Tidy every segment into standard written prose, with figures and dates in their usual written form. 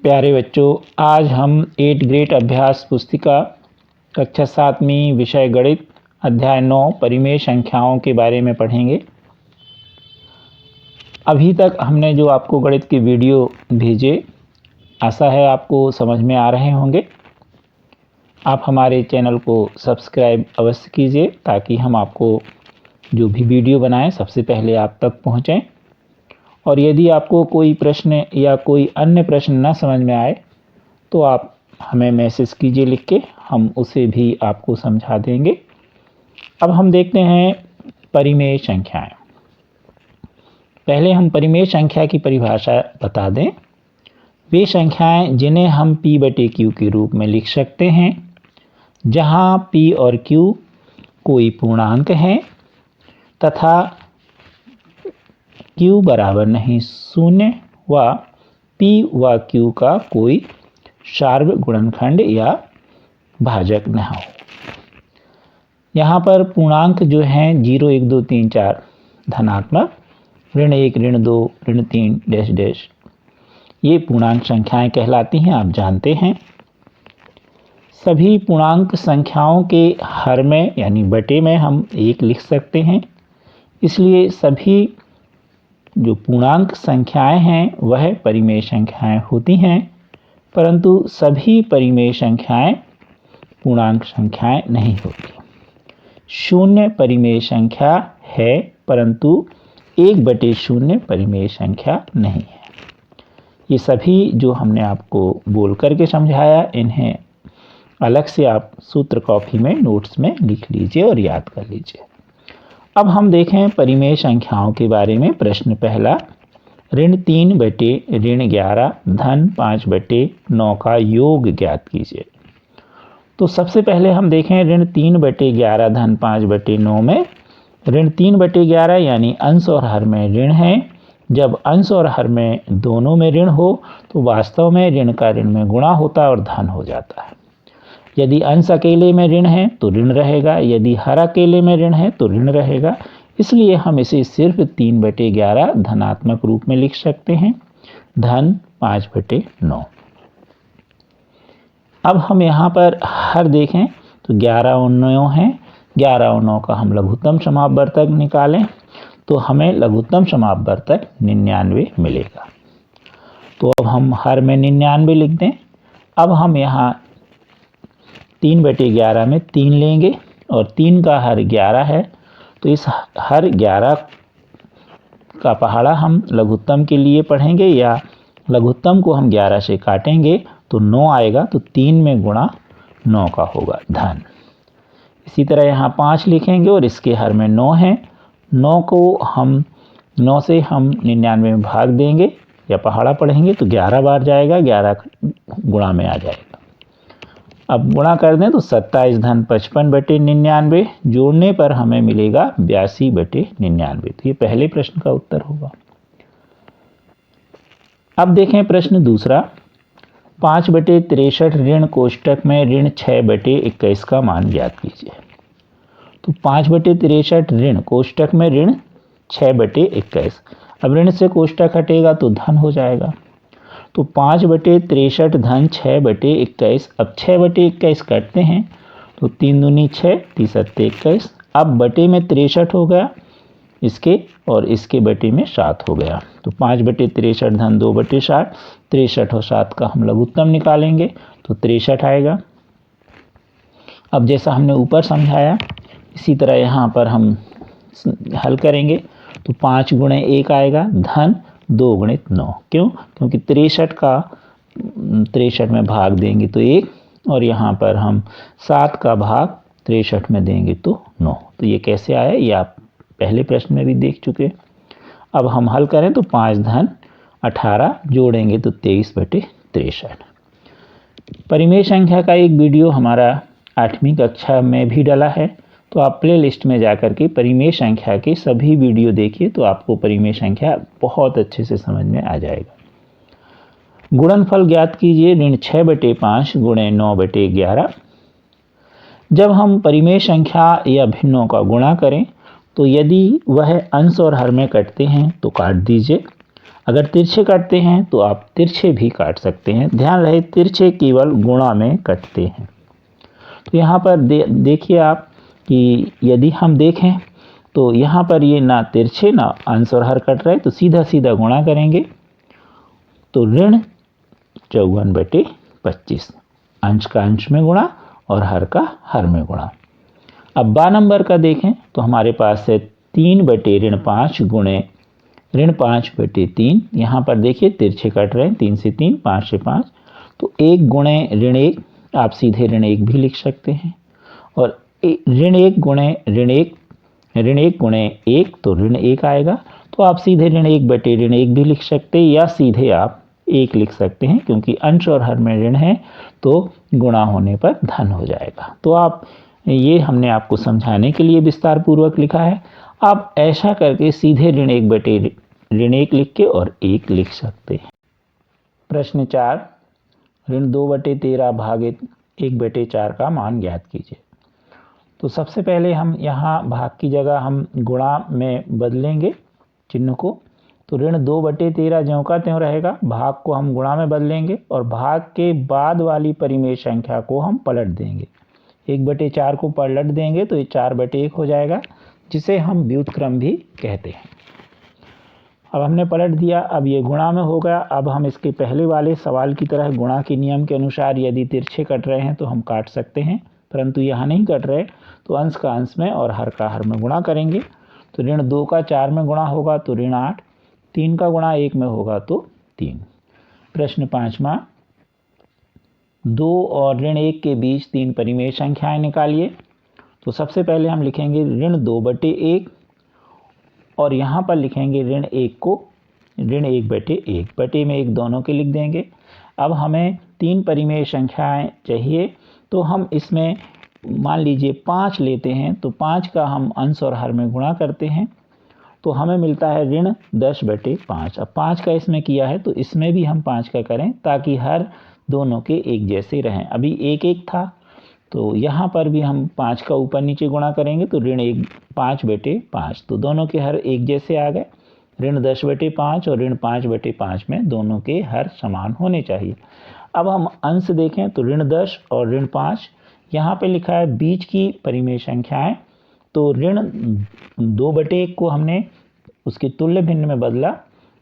प्यारे बच्चों, आज हम 8th ग्रेड अभ्यास पुस्तिका कक्षा 7वीं विषय गणित अध्याय 9 परिमेय संख्याओं के बारे में पढ़ेंगे। अभी तक हमने जो आपको गणित के वीडियो भेजे, आशा है आपको समझ में आ रहे होंगे। आप हमारे चैनल को सब्सक्राइब अवश्य कीजिए ताकि हम आपको जो भी वीडियो बनाएं सबसे पहले आप तक पहुँचें। और यदि आपको कोई प्रश्न या कोई अन्य प्रश्न न समझ में आए तो आप हमें मैसेज कीजिए लिख के, हम उसे भी आपको समझा देंगे। अब हम देखते हैं परिमेय संख्याएं। पहले हम परिमेय संख्या की परिभाषा बता दें। वे संख्याएं जिन्हें हम p/q के रूप में लिख सकते हैं, जहां p और q कोई पूर्णांक हैं तथा q बराबर नहीं 0 व p व q का कोई शार्व गुणनखंड या भाजक न हो। यहाँ पर पूर्णांक जो हैं 0, 1, 2, 3, 4 धनात्मक, ऋण 1, ऋण 2, ऋण 3 डैश डैश, ये पूर्णांक संख्याएं कहलाती हैं, आप जानते हैं। सभी पूर्णांक संख्याओं के हर में यानी बटे में हम 1 लिख सकते हैं। इसलिए सभी जो पूर्णांक संख्याएं हैं वह परिमेय संख्याएं होती हैं, परंतु सभी परिमेय संख्याएं पूर्णांक संख्याएं नहीं होती। 0 परिमेय संख्या है परंतु 1/0 परिमेय संख्या नहीं है। ये सभी जो हमने आपको बोल करके समझाया, इन्हें अलग से आप सूत्र कॉपी में नोट्स में लिख लीजिए और याद कर लीजिए। अब हम देखें परिमेय संख्याओं के बारे में। प्रश्न पहला, ऋण 3/11 धन 5/9 का योग ज्ञात कीजिए। तो सबसे पहले हम देखें ऋण 3/11 धन 5/9 में ऋण 3/11 यानी अंश और हर में ऋण है। जब अंश और हर में दोनों में ऋण हो तो वास्तव में ऋण का ऋण में गुणा होता है और धन हो जाता है। यदि अंश अकेले में ऋण है तो ऋण रहेगा, यदि हर अकेले में ऋण है तो ऋण रहेगा। इसलिए हम इसे सिर्फ 3/11 धनात्मक रूप में लिख सकते हैं, धन 5/9। अब हम यहाँ पर हर देखें तो 11 और 9 है। 11 और 9 का हम लघुत्तम समापवर्तक निकालें तो हमें लघुत्तम समापवर्तक 99 मिलेगा। तो अब हम हर में 99 लिख दें। अब हम यहाँ 3/11 में 3 लेंगे और 3 का हर 11 है, तो इस हर 11 का पहाड़ा हम लघुत्तम के लिए पढ़ेंगे या लघुत्तम को हम 11 से काटेंगे तो 9 आएगा, तो 3 में गुणा 9 का होगा धन। इसी तरह यहाँ 5 लिखेंगे और इसके हर में 9 है। 9 से हम 99 में भाग देंगे या पहाड़ा पढ़ेंगे तो 11 बार जाएगा, 11 गुणा में आ जाएगा। अब गुणा कर दें तो 27 धन 55/99 जोड़ने पर हमें मिलेगा 82/99। तो ये पहले प्रश्न का उत्तर होगा। अब देखें प्रश्न दूसरा, 5/63 ऋण कोष्टक में ऋण 6/21 का मान ज्ञात कीजिए। तो 5/63 ऋण कोष्टक में ऋण 6/21। अब ऋण से कोष्टक हटेगा तो धन हो जाएगा। तो 5/63 धन 6/21। अब 6/21 करते हैं तो 3 दूनी 6, 3 सत्ते 21। अब बटे में 63 हो गया इसके, और इसके बटे में 7 हो गया। तो 5/63 धन 2/7, 63 और 7 का हम लघुत्तम निकालेंगे तो 63 आएगा। अब जैसा हमने ऊपर समझाया इसी तरह यहाँ पर हम हल करेंगे तो 5 × 1 आएगा, धन 2 × 9। क्यों? क्योंकि 63 में भाग देंगे तो 1, और यहाँ पर हम 7 का भाग 63 में देंगे तो 9। तो ये कैसे आया ये आप पहले प्रश्न में भी देख चुके। अब हम हल करें तो 5 धन 18 जोड़ेंगे तो 23/63। परिमेय संख्या का एक वीडियो हमारा 8वीं कक्षा में भी डला है, तो आप प्ले लिस्ट में जाकर के परिमेय संख्या के सभी वीडियो देखिए, तो आपको परिमेय संख्या बहुत अच्छे से समझ में आ जाएगा। गुणनफल ज्ञात कीजिए ऋण 6/5 × 9/11। जब हम परिमेय संख्या या भिन्नों का गुणा करें तो यदि वह अंश और हर में कटते हैं तो काट दीजिए। अगर तिरछे काटते हैं तो आप तिरछे भी काट सकते हैं। ध्यान रहे तिरछे केवल गुणा में कटते हैं। तो यहाँ पर देखिए आप कि यदि हम देखें तो यहाँ पर ये ना तिरछे ना अंश और हर कट रहे, तो सीधा सीधा गुणा करेंगे तो ऋण 54/25, अंश का अंश में गुणा और हर का हर में गुणा। अब 12 नंबर का देखें तो हमारे पास है 3/5 गुणे ऋण 5/3। यहाँ पर देखिए तिरछे कट रहे हैं, 3 से 3, 5 से 5, तो 1 गुणे ऋण 1, आप सीधे ऋण 1 भी लिख सकते हैं। और ऋण 1 गुणे ऋण 1, ऋण 1 गुणे 1 तो ऋण 1 आएगा, तो आप सीधे ऋण 1/ऋण 1 भी लिख सकते हैं, या सीधे आप 1 लिख सकते हैं, क्योंकि अंश और हर में ऋण है तो गुणा होने पर धन हो जाएगा। तो आप ये हमने आपको समझाने के लिए विस्तार पूर्वक लिखा है। आप ऐसा करके सीधे ऋण 1/ऋण 1 लिख के और 1 लिख सकते हैं। प्रश्न 4, ऋण 2/13 भागित 1/4 का मान ज्ञात कीजिए। तो सबसे पहले हम यहाँ भाग की जगह हम गुणा में बदलेंगे चिन्ह को। तो ऋण 2/13 ज्यों का त्यों रहेगा, भाग को हम गुणा में बदलेंगे और भाग के बाद वाली परिमेय संख्या को हम पलट देंगे। 1/4 को पलट देंगे तो ये 4/1 हो जाएगा, जिसे हम व्युत्क्रम भी कहते हैं। अब हमने पलट दिया, अब ये गुणा में हो गया। अब हम इसके पहले वाले सवाल की तरह गुणा के नियम के अनुसार यदि तिरछे कट रहे हैं तो हम काट सकते हैं, परंतु यहाँ नहीं कट रहे, तो अंश का अंश में और हर का हर में गुणा करेंगे। तो ऋण 2 का 4 में गुणा होगा तो ऋण 8, 3 का गुणा 1 में होगा तो 3। प्रश्न 5वां, 2 और ऋण 1 के बीच 3 परिमेय संख्याएं निकालिए। तो सबसे पहले हम लिखेंगे ऋण 2/1 और यहाँ पर लिखेंगे ऋण 1 को ऋण 1/1, बटे में 1 दोनों के लिख देंगे। अब हमें 3 परिमेय संख्याएं चाहिए, तो हम इसमें मान लीजिए 5 लेते हैं, तो 5 का हम अंश और हर में गुणा करते हैं तो हमें मिलता है ऋण 10/5। अब 5 का इसमें किया है तो इसमें भी हम 5 का करें, ताकि हर दोनों के एक जैसे रहें। अभी 1 था, तो यहाँ पर भी हम 5 का ऊपर नीचे गुणा करेंगे तो ऋण 5/5, तो दोनों के हर एक जैसे आ गए। ऋण 10/5 और ऋण 5/5 में दोनों के हर समान होने चाहिए। अब हम अंश देखें तो ऋण 10 और ऋण 5, यहाँ पे लिखा है बीच की परिमेय संख्याएं, तो ऋण 2/1 को हमने उसके तुल्य भिन्न में बदला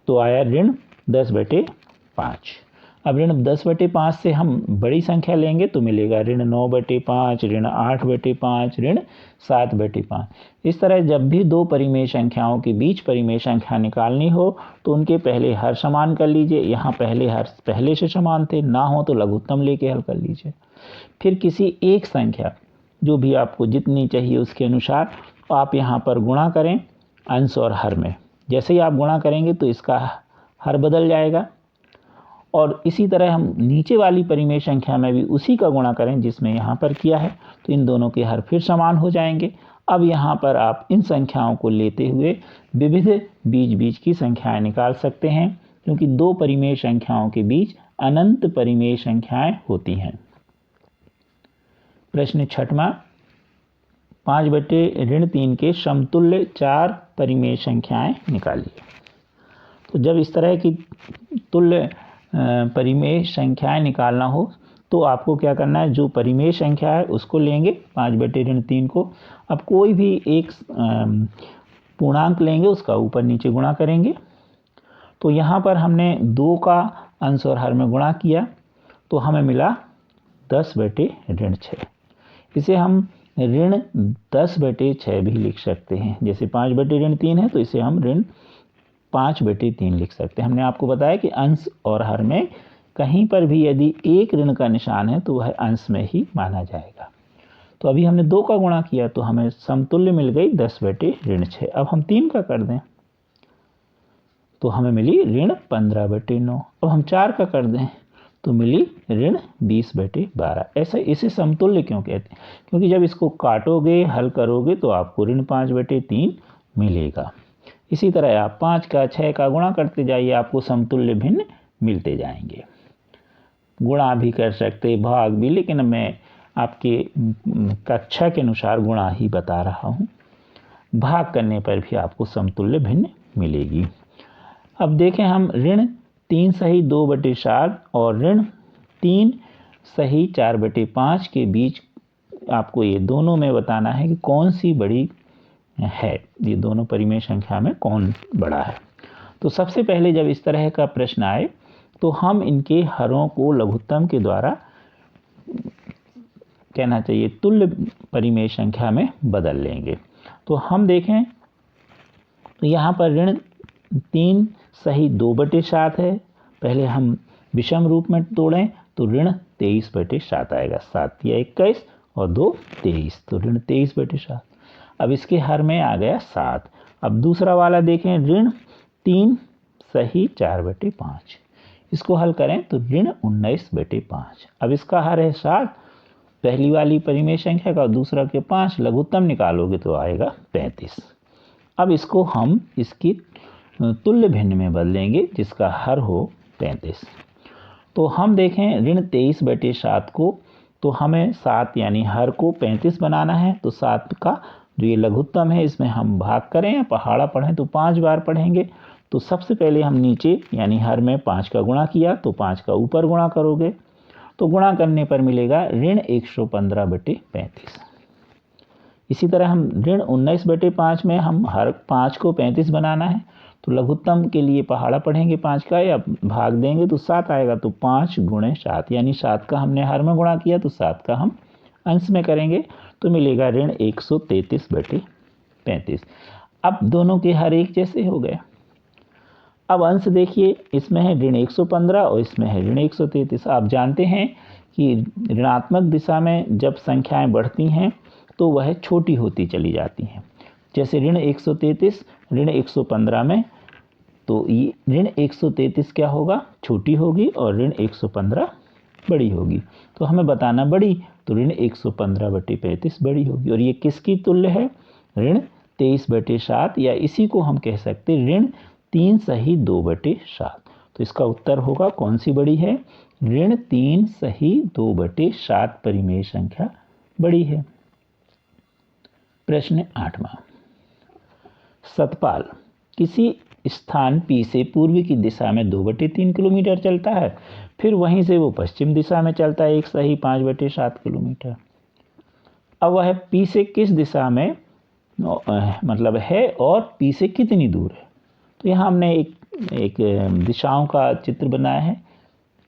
तो आया ऋण 10/5। अब ऋण 10/5 से हम बड़ी संख्या लेंगे तो मिलेगा ऋण 9/5, ऋण 8/5, ऋण 7/5। इस तरह जब भी 2 परिमेय संख्याओं के बीच परिमेय संख्या निकालनी हो तो उनके पहले हर समान कर लीजिए। यहाँ पहले हर पहले से समान थे, ना हो तो लघुत्तम लेके हल कर लीजिए। फिर किसी एक संख्या जो भी आपको जितनी चाहिए उसके अनुसार आप यहाँ पर गुणा करें अंश और हर में। जैसे ही आप गुणा करेंगे तो इसका हर बदल जाएगा, और इसी तरह हम नीचे वाली परिमेय संख्या में भी उसी का गुणा करें जिसमें यहाँ पर किया है, तो इन दोनों के हर फिर समान हो जाएंगे। अब यहाँ पर आप इन संख्याओं को लेते हुए विविध बीच बीच की संख्याएं निकाल सकते हैं, क्योंकि 2 परिमेय संख्याओं के बीच अनंत परिमेय संख्याएं होती हैं। प्रश्न 6वां, 5/ऋण 3 के समतुल्य 4 परिमेय संख्याएं निकालिए। तो जब इस तरह की तुल्य परिमेय संख्याएं निकालना हो तो आपको क्या करना है, जो परिमेय संख्या है उसको लेंगे 5/ऋण 3 को। अब कोई भी एक पूर्णांक लेंगे, उसका ऊपर नीचे गुणा करेंगे। तो यहाँ पर हमने 2 का अंश और हर में गुणा किया तो हमें मिला 10/ऋण 6। इसे हम ऋण 10/6 भी लिख सकते हैं। जैसे 5/ऋण 3 है तो इसे हम ऋण 5/3 लिख सकते हैं। हमने आपको बताया कि अंश और हर में कहीं पर भी यदि एक ऋण का निशान है तो वह अंश में ही माना जाएगा। तो अभी हमने 2 का गुणा किया तो हमें समतुल्य मिल गई 10/ऋण 6। अब हम 3 का कर दें तो हमें मिली ऋण 15/9। अब हम 4 का कर दें तो मिली ऋण 20/12। ऐसा इसे समतुल्य क्यों कहते हैं, क्योंकि जब इसको काटोगे हल करोगे तो आपको ऋण 5/3 मिलेगा। इसी तरह आप 5 का 6 का गुणा करते जाइए, आपको समतुल्य भिन्न मिलते जाएंगे। गुणा भी कर सकते, भाग भी, लेकिन मैं आपके कक्षा के अनुसार गुणा ही बता रहा हूँ। भाग करने पर भी आपको समतुल्य भिन्न मिलेगी। अब देखें हम ऋण 3 सही 2/7 और ऋण 3 सही 4/5 के बीच आपको ये दोनों में बताना है कि कौन सी बड़ी है, ये दोनों परिमेय संख्या में कौन बड़ा है। तो सबसे पहले जब इस तरह का प्रश्न आए तो हम इनके हरों को लघुत्तम के द्वारा कहना चाहिए तुल्य परिमेय संख्या में बदल लेंगे। तो हम देखें तो यहाँ पर ऋण 3 सही 2/7 है। पहले हम विषम रूप में तोड़ें तो ऋण 23/7 आएगा। 7 या 21 और 2 23, तो ऋण 23/7। अब इसके हर में आ गया 7। अब दूसरा वाला देखें ऋण 3 सही 4/5, इसको हल करें तो ऋण 19/5। अब इसका हर है 7, पहली वाली परिमेय संख्या का, दूसरा के 5, लघुत्तम निकालोगे तो आएगा 35। अब इसको हम इसकी तुल्य भिन्न में बदलेंगे जिसका हर हो 35। तो हम देखें ऋण 23/7 को, तो हमें 7 यानी हर को 35 बनाना है। तो 7 का जो ये लघुत्तम है इसमें हम भाग करें या पहाड़ा पढ़ें तो 5 बार पढ़ेंगे। तो सबसे पहले हम नीचे यानी हर में 5 का गुणा किया तो 5 का ऊपर गुणा करोगे तो गुणा करने पर मिलेगा ऋण 115/35। इसी तरह हम ऋण 19/5 में हम हर 5 को 35 बनाना है। तो लघुत्तम के लिए पहाड़ा पढ़ेंगे 5 का या भाग देंगे तो 7 आएगा। तो 5 × 7 यानी 7 का हमने हर में गुणा किया तो 7 का हम अंश में करेंगे तो मिलेगा ऋण 133/35। अब दोनों के हर एक जैसे हो गए। अब अंश देखिए, इसमें है ऋण 115 और इसमें है ऋण 133। आप जानते हैं कि ऋणात्मक दिशा में जब संख्याएं बढ़ती हैं तो वह छोटी होती चली जाती हैं। जैसे ऋण 133 ऋण 115 में, तो ये ऋण 133 क्या होगा, छोटी होगी और ऋण 115 बड़ी होगी। तो हमें बताना बड़ी, तो ऋण 115/35 बड़ी होगी। और ये किसकी तुल्य है, ऋण 23/7, या इसी को हम कह सकते ऋण 3 सही 2/7। तो इसका उत्तर होगा कौन सी बड़ी है, ऋण 3 सही 2/7 परिमेय संख्या बड़ी है। प्रश्न 8वां, सतपाल किसी स्थान P से पूर्व की दिशा में 2/3 किलोमीटर चलता है, फिर वहीं से वो पश्चिम दिशा में चलता है 1 सही 5/7 किलोमीटर। अब वह P से किस दिशा में मतलब है और P से कितनी दूर है। तो यहाँ हमने एक दिशाओं का चित्र बनाया है।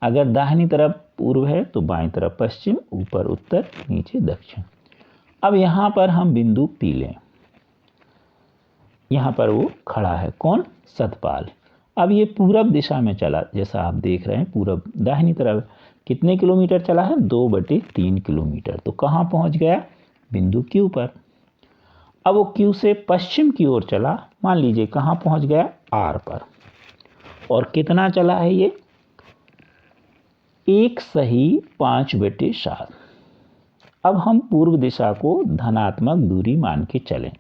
अगर दाहिनी तरफ पूर्व है तो बाईं तरफ पश्चिम, ऊपर उत्तर, नीचे दक्षिण। अब यहाँ पर हम बिंदु P लें, यहाँ पर वो खड़ा है, कौन, सतपाल। अब ये पूरब दिशा में चला, जैसा आप देख रहे हैं पूरब दाहिनी तरफ कितने किलोमीटर चला है, 2/3 किलोमीटर। तो कहाँ पहुँच गया, बिंदु Q पर। अब वो Q से पश्चिम की ओर चला, मान लीजिए कहाँ पहुँच गया, R पर। और कितना चला है ये, 1 सही 5/7। अब हम पूर्व दिशा को धनात्मक दूरी मान के चलें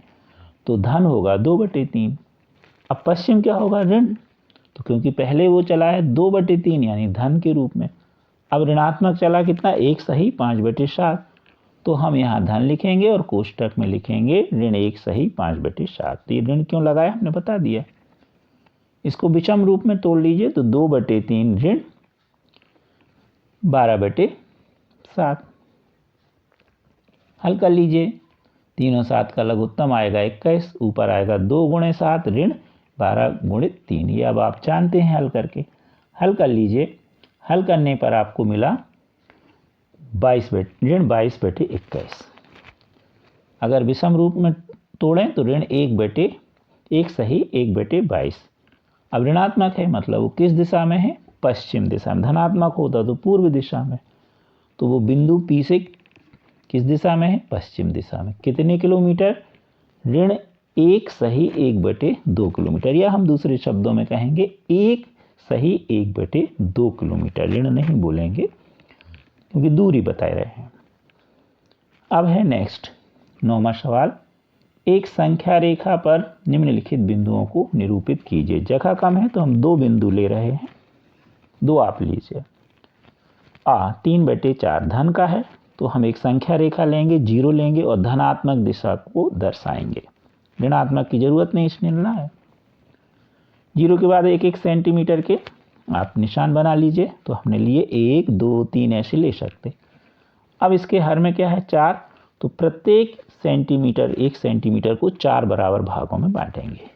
तो धन होगा 2/3। अब पश्चिम क्या होगा, ऋण, तो क्योंकि पहले वो चला है 2/3 यानी धन के रूप में। अब ऋणात्मक चला कितना, 1 सही 5/7। तो हम यहाँ धन लिखेंगे और कोष्टक में लिखेंगे ऋण 1 सही 5/7। ये ऋण क्यों लगाया हमने बता दिया। इसको विषम रूप में तोड़ लीजिए तो 2/3 ऋण 12/7। हल कर लीजिए, 3 और 7 का लघुत्तम आएगा 21, ऊपर आएगा 2 × 7 ऋण 12 × 3। ये अब आप जानते हैं हल करके। हल कर लीजिए, हल करने पर आपको मिला ऋण 22/21। अगर विषम रूप में तोड़ें तो ऋण 1 सही 1/22। अब ऋणात्मक है मतलब वो किस दिशा में है, पश्चिम दिशा में। धनात्मक होता तो पूर्व दिशा में। तो वो बिंदु P से किस दिशा में है, पश्चिम दिशा में। कितने किलोमीटर, ऋण 1 सही 1/2 किलोमीटर, या हम दूसरे शब्दों में कहेंगे 1 सही 1/2 किलोमीटर। ऋण नहीं बोलेंगे क्योंकि दूरी बता रहे हैं। अब है नेक्स्ट 9वां सवाल, एक संख्या रेखा पर निम्नलिखित बिंदुओं को निरूपित कीजिए। जगह कम है तो हम 2 बिंदु ले रहे हैं, 2 आप लीजिए। 3/4 धन का है तो हम एक संख्या रेखा लेंगे, 0 लेंगे और धनात्मक दिशा को दर्शाएंगे। ऋणात्मक की जरूरत नहीं इसमें लेना है। जीरो के बाद एक एक सेंटीमीटर के आप निशान बना लीजिए। तो हमने लिए 1 2 3 ऐसे ले सकते। अब इसके हर में क्या है 4, तो प्रत्येक सेंटीमीटर 1 सेंटीमीटर को 4 बराबर भागों में बांटेंगे।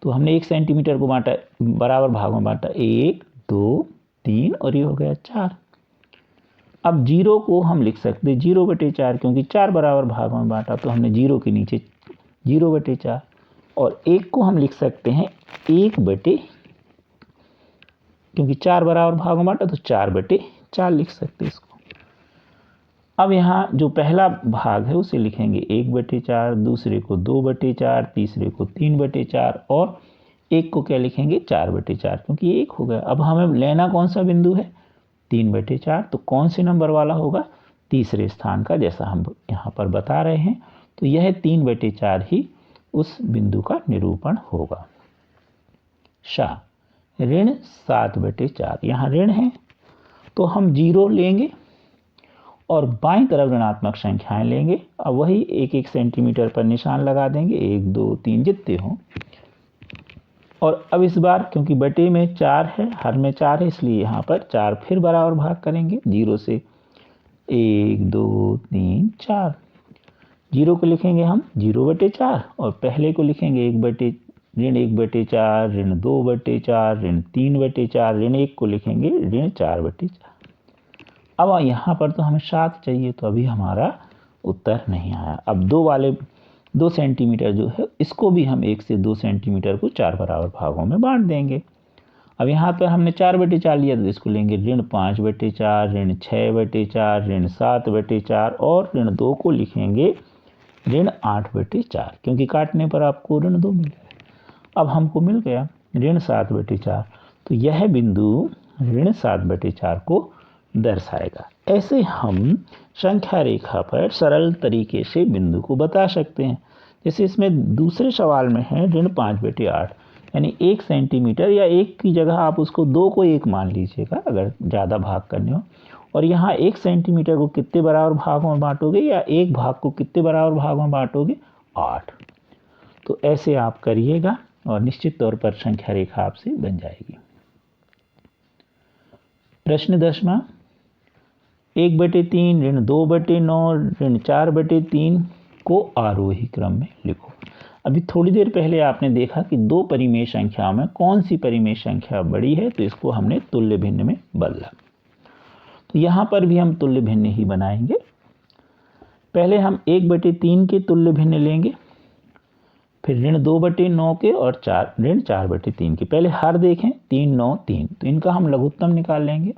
तो हमने 1 सेंटीमीटर को बांटा, बराबर भागों में बांटा, 1 2 3 और ये हो गया 4। अब जीरो को हम लिख सकते 0/4, क्योंकि 4 बराबर भागों में बांटा, तो हमने जीरो के नीचे 0/4। और 1 को हम लिख सकते हैं 1/, क्योंकि 4 बराबर भागों में बांटा, तो 4/4 लिख सकते हैं इसको। अब यहाँ जो पहला भाग है उसे लिखेंगे 1/4, दूसरे को 2/4, तीसरे को 3/4 और एक को क्या लिखेंगे 4/4, क्योंकि ये 1 हो गया। अब हमें लेना कौन सा बिंदु है 3/4, तो कौन से नंबर वाला होगा, तीसरे स्थान का, जैसा हम यहाँ पर बता रहे हैं। तो यह 3/4 ही उस बिंदु का निरूपण होगा। ऋण 7/4, यहाँ ऋण है तो हम 0 लेंगे और बाईं तरफ ऋणात्मक संख्याएं लेंगे। अब वही 1 1 सेंटीमीटर पर निशान लगा देंगे, 1 2 3 जितने हों। और अब इस बार क्योंकि बटे में 4 है, हर में 4 है, इसलिए यहाँ पर 4 फिर बराबर भाग करेंगे। 0 से 1 2 3 4, 0 को लिखेंगे हम 0/4 और पहले को लिखेंगे ऋण 1/4, ऋण 2/4, ऋण 3/4, ऋण 1 को लिखेंगे ऋण 4/4। अब यहाँ पर तो हमें 7 चाहिए, तो अभी हमारा उत्तर नहीं आया। अब 2 सेंटीमीटर जो है इसको भी हम 1 से 2 सेंटीमीटर को 4 बराबर भागों में बांट देंगे। अब यहाँ पर हमने 4/4 लिया, तो इसको लेंगे ऋण 5/4, ऋण 6/4, ऋण 7/4 और ऋण 2 को लिखेंगे ऋण 8/4, क्योंकि काटने पर आपको ऋण 2 मिल गया। अब हमको मिल गया ऋण 7/4, तो यह बिंदु ऋण 7/4 को दर्शाएगा। ऐसे हम संख्या रेखा पर सरल तरीके से बिंदु को बता सकते हैं। जैसे इसमें दूसरे सवाल में है ऋण 5/8, यानी 1 सेंटीमीटर, या 1 की जगह आप उसको 2 को 1 मान लीजिएगा अगर ज़्यादा भाग करने हो। और यहाँ 1 सेंटीमीटर को कितने बराबर भागों में बांटोगे, या एक भाग को कितने बराबर भागों में बांटोगे, 8। तो ऐसे आप करिएगा और निश्चित तौर पर संख्या रेखा आपसे बन जाएगी। प्रश्न 10वां, 1/3, ऋण 2/9, ऋण 4/3 को आरोही क्रम में लिखो। अभी थोड़ी देर पहले आपने देखा कि 2 परिमेय संख्याओं में कौन सी परिमेय संख्या बड़ी है, तो इसको हमने तुल्य भिन्न में बदला। तो यहाँ पर भी हम तुल्य भिन्न ही बनाएंगे। पहले हम 1/3 के तुल्य भिन्न लेंगे, फिर ऋण 2/9 के और ऋण 4/3 के। पहले हर देखें, 3 9 3, तो इनका हम लघुत्तम निकाल लेंगे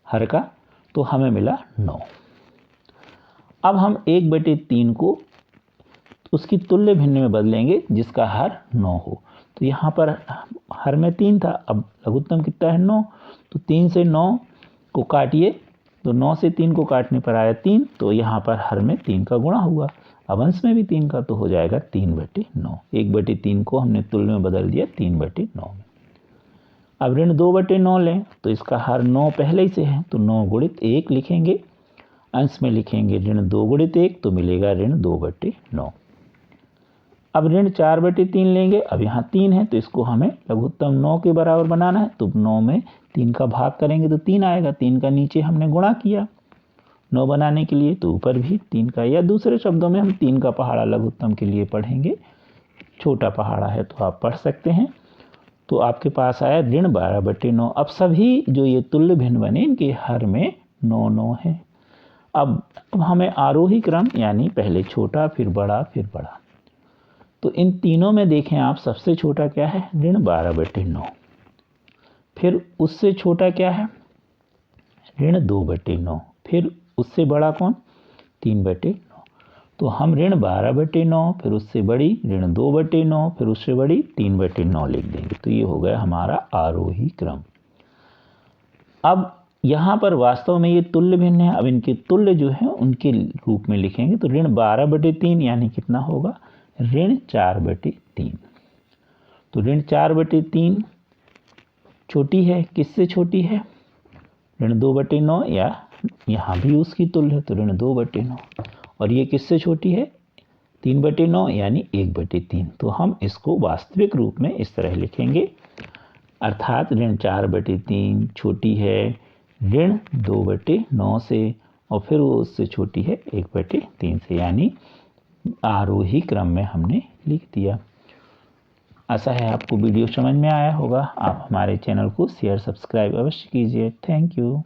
हर का, तो हमें मिला 9। अब हम 1/3 को उसकी तुल्य भिन्न में बदलेंगे जिसका हर 9 हो। तो यहाँ पर हर में 3 था, अब लघुत्तम कितना है 9, तो 3 से 9 को काटिए, तो 9 से 3 को काटने पर आया 3, तो यहाँ पर हर में 3 का गुणा हुआ। अब अंश में भी 3 का, तो हो जाएगा 3/9। 1/3 को हमने तुल्य में बदल दिया 3/9 में। अब ऋण 2/9 लें, तो इसका हर 9 पहले ही से है, तो 9 गुणित 1 लिखेंगे, अंश में लिखेंगे ऋण 2 गुणित 1, तो मिलेगा ऋण 2/9। अब ऋण 4/3 लेंगे, अब यहाँ 3 है, तो इसको हमें लघुत्तम 9 के बराबर बनाना है, तो 9 में 3 का भाग करेंगे तो 3 आएगा। 3 का नीचे हमने गुणा किया 9 बनाने के लिए, तो ऊपर भी 3 का, या दूसरे शब्दों में हम 3 का पहाड़ा लघुत्तम के लिए पढ़ेंगे। छोटा पहाड़ा है तो आप पढ़ सकते हैं। तो आपके पास आया ऋण 12/9। अब सभी जो ये तुल्य भिन्न बने, इनके हर में 9 9 है। अब हमें आरोही क्रम, यानी पहले छोटा फिर बड़ा फिर बड़ा, तो इन तीनों में देखें आप, सबसे छोटा क्या है ऋण 12/9, फिर उससे छोटा क्या है ऋण 2/9, फिर उससे बड़ा कौन 3/9। तो हम ऋण 12/9, फिर उससे बड़ी ऋण 2/9, फिर उससे बड़ी 3/9 लिख देंगे। तो ये हो गया हमारा आरोही क्रम। अब यहाँ पर वास्तव में ये तुल्य भिन्न है, अब इनके तुल्य जो है उनके रूप में लिखेंगे। तो ऋण 12/3 यानी कितना होगा ऋण 4/3। तो ऋण 4/3 छोटी है, किससे छोटी है ऋण 2/9, या यहाँ भी उसकी तुल्य है, तो ऋण 2/9। और ये किससे छोटी है 3/9 यानी 1/3। तो हम इसको वास्तविक रूप में इस तरह लिखेंगे, अर्थात ऋण 4/3 छोटी है ऋण 2/9 से, और फिर वो उससे छोटी है 1/3 से, यानी आरोही क्रम में हमने लिख दिया। आशा है आपको वीडियो समझ में आया होगा। आप हमारे चैनल को शेयर सब्सक्राइब अवश्य कीजिए। Thank you.